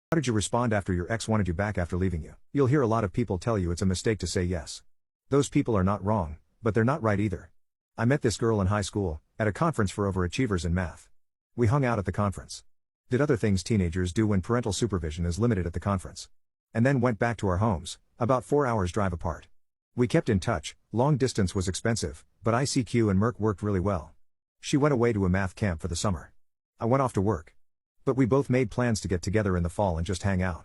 How did you respond after your ex wanted you back after leaving you? You'll hear a lot of people tell you it's a mistake to say yes. Those people are not wrong, but they're not right either. I met this girl in high school, at a conference for overachievers in math. We hung out at the conference. Did other things teenagers do when parental supervision is limited at the conference. And then went back to our homes, about 4 hours drive apart. We kept in touch. Long distance was expensive, but ICQ and Merck worked really well. She went away to a math camp for the summer. I went off to work. But we both made plans to get together in the fall and just hang out.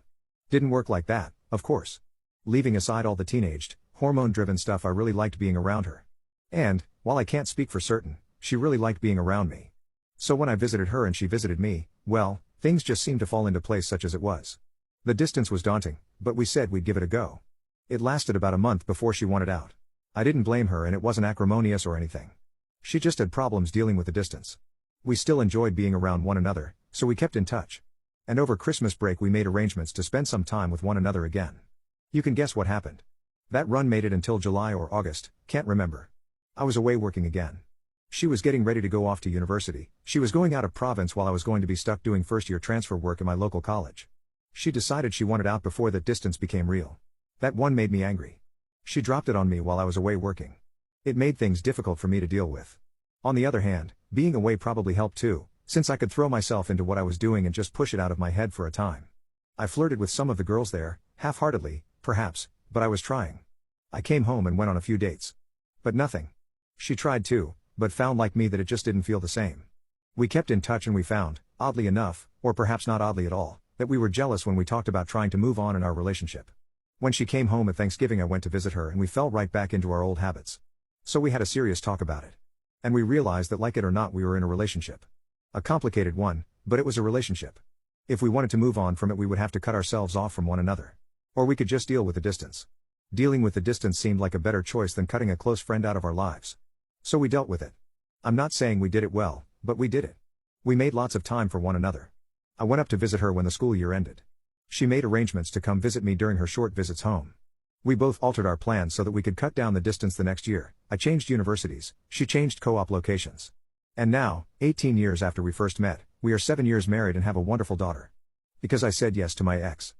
Didn't work like that, of course. Leaving aside all the teenaged, hormone-driven stuff, I really liked being around her. And, while I can't speak for certain, she really liked being around me. So when I visited her and she visited me, well, things just seemed to fall into place such as it was. The distance was daunting, but we said we'd give it a go. It lasted about a month before she wanted out. I didn't blame her and it wasn't acrimonious or anything. She just had problems dealing with the distance. We still enjoyed being around one another, so we kept in touch. And over Christmas break we made arrangements to spend some time with one another again. You can guess what happened. That run made it until July or August, can't remember. I was away working again. She was getting ready to go off to university. She was going out of province while I was going to be stuck doing first-year transfer work in my local college. She decided she wanted out before that distance became real. That one made me angry. She dropped it on me while I was away working. It made things difficult for me to deal with. On the other hand, being away probably helped too, since I could throw myself into what I was doing and just push it out of my head for a time. I flirted with some of the girls there, half-heartedly, perhaps, but I was trying. I came home and went on a few dates. But nothing. She tried too, but found like me that it just didn't feel the same. We kept in touch and we found, oddly enough, or perhaps not oddly at all, that we were jealous when we talked about trying to move on in our relationship. When she came home at Thanksgiving I went to visit her and we fell right back into our old habits. So we had a serious talk about it. And we realized that like it or not we were in a relationship. A complicated one, but it was a relationship. If we wanted to move on from it we would have to cut ourselves off from one another. Or we could just deal with the distance. Dealing with the distance seemed like a better choice than cutting a close friend out of our lives. So we dealt with it. I'm not saying we did it well, but we did it. We made lots of time for one another. I went up to visit her when the school year ended. She made arrangements to come visit me during her short visits home. We both altered our plans so that we could cut down the distance the next year. I changed universities, she changed co-op locations. And now, 18 years after we first met, we are 7 years married and have a wonderful daughter. Because I said yes to my ex.